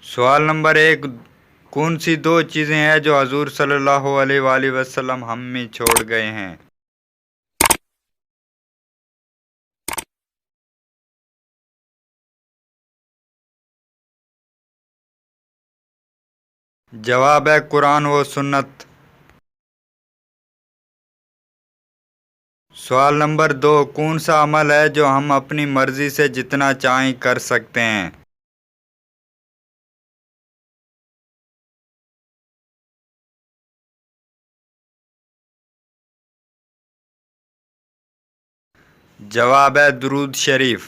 سوال نمبر 1، کون سی دو چیزیں ہیں جو حضور صلی اللہ علیہ وآلہ وسلم ہم میں چھوڑ گئے ہیں؟ جواب ہے قرآن و سنت۔ سوال نمبر 2، کون سا عمل ہے جو ہم اپنی مرضی سے جتنا چاہیں کر سکتے ہیں؟ جواب ہے درود شریف۔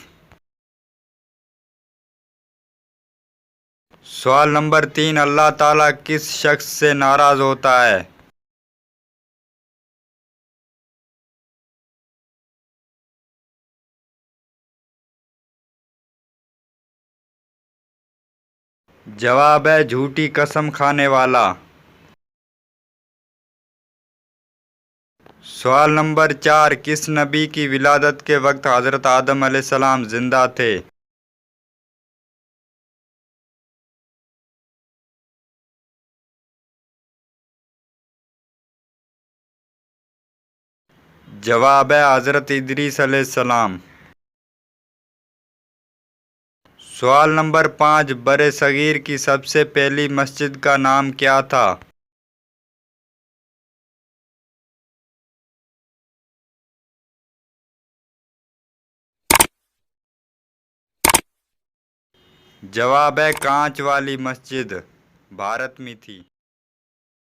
سوال نمبر 3، اللہ تعالیٰ کس شخص سے ناراض ہوتا ہے؟ جواب ہے جھوٹی قسم کھانے والا۔ سوال نمبر 4، کس نبی کی ولادت کے وقت حضرت آدم علیہ السلام زندہ تھے؟ جواب ہے حضرت ادریس علیہ السلام۔ سوال نمبر 5، برِ صغیر کی سب سے پہلی مسجد کا نام کیا تھا؟ جواب ہے کانچ والی مسجد، بھارت میں تھی۔